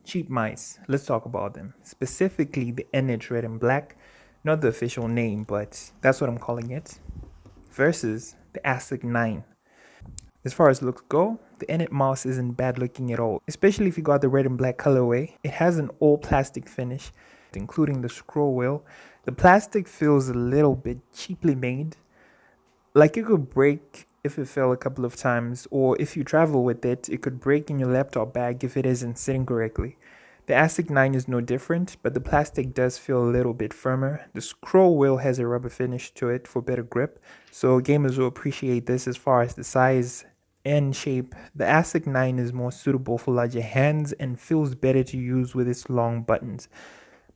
Cheap mice, let's talk about them. Specifically the Enet red and black, not the official name, but that's what I'm calling it, versus the Asac 9. As far as looks go, the Enet mouse isn't bad looking at all, especially if you got the red and black colorway. It has an all plastic finish, including the scroll wheel. The plastic feels a little bit cheaply made, like it could break if it fell a couple of times, or if you travel with it, it could break in your laptop bag if it isn't sitting correctly. The Asac 9 is no different, but the plastic does feel a little bit firmer. The scroll wheel has a rubber finish to it for better grip, so gamers will appreciate this. As far as the size and shape, the Asac 9 is more suitable for larger hands and feels better to use with its long buttons.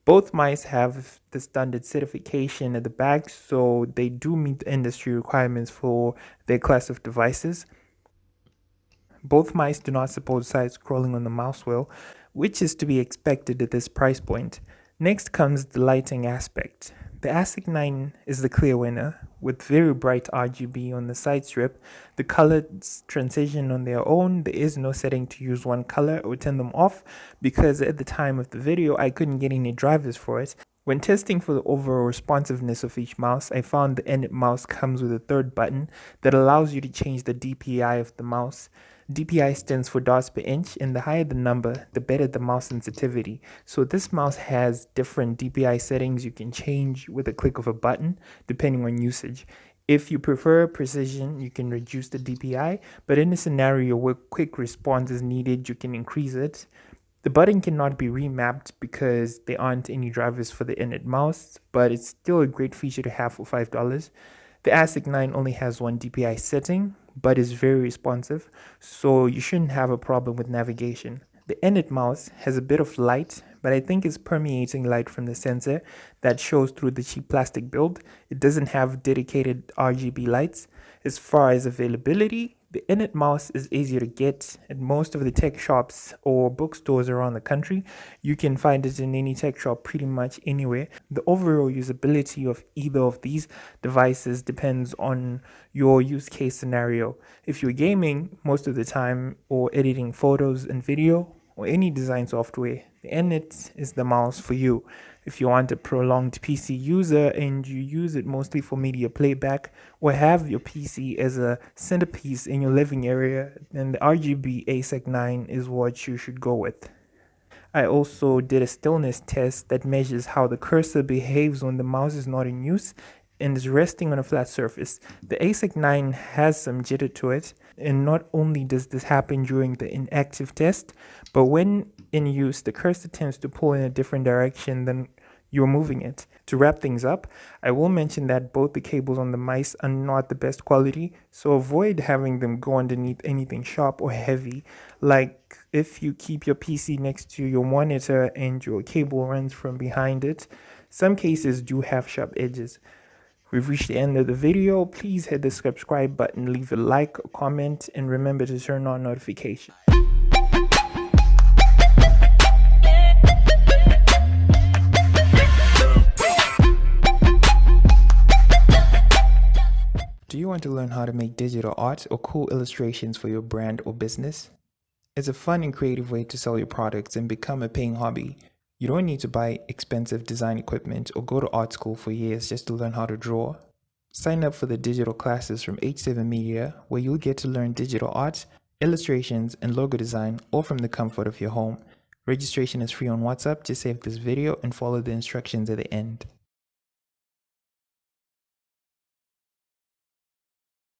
Both mice have the standard certification at the back, so they do meet the industry requirements for their class of devices. Both mice do not support side scrolling on the mouse wheel, which is to be expected at this price point. Next comes the lighting aspect. The Asac 9 is the clear winner, with very bright RGB on the side strip. The colors transition on their own. There is no setting to use one color or turn them off, because at the time of the video I couldn't get any drivers for it. When testing for the overall responsiveness of each mouse, I found the Enet mouse comes with a third button that allows you to change the DPI of the mouse. DPI stands for dots per inch, and the higher the number, the better the mouse sensitivity. So this mouse has different DPI settings you can change with a click of a button, depending on usage. If you prefer precision, you can reduce the DPI, but in a scenario where quick response is needed, you can increase it. The button cannot be remapped because there aren't any drivers for the Enet mouse, but it's still a great feature to have for $5. The Asac 9 only has one DPI setting, but is very responsive, so you shouldn't have a problem with navigation. The Enet mouse has a bit of light, but I think it's permeating light from the sensor that shows through the cheap plastic build. It doesn't have dedicated RGB lights. As far as availability, the Enet mouse is easier to get at most of the tech shops or bookstores around the country. You can find it in any tech shop pretty much anywhere. The overall usability of either of these devices depends on your use case scenario. If you're gaming most of the time or editing photos and video or any design software, the Enet is the mouse for you. If you want a prolonged PC user and you use it mostly for media playback or have your PC as a centerpiece in your living area, then the RGB Asac 9 is what you should go with. I also did a stillness test that measures how the cursor behaves when the mouse is not in use and is resting on a flat surface. The Asac 9 has some jitter to it, and not only does this happen during the inactive test, but when in use, the cursor tends to pull in a different direction than you're moving it. To wrap things up, I will mention that both the cables on the mice are not the best quality, so avoid having them go underneath anything sharp or heavy, like if you keep your PC next to your monitor and your cable runs from behind it. Some cases do have sharp edges. We've reached the end of the video. Please hit the subscribe button, leave a like, a comment, and remember to turn on notifications. Do you want to learn how to make digital art or cool illustrations for your brand or business? It's a fun and creative way to sell your products and become a paying hobby. You don't need to buy expensive design equipment or go to art school for years just to learn how to draw. Sign up for the digital classes from H7 Media, where you'll get to learn digital art, illustrations, and logo design, all from the comfort of your home. Registration is free on WhatsApp. Just save this video and follow the instructions at the end.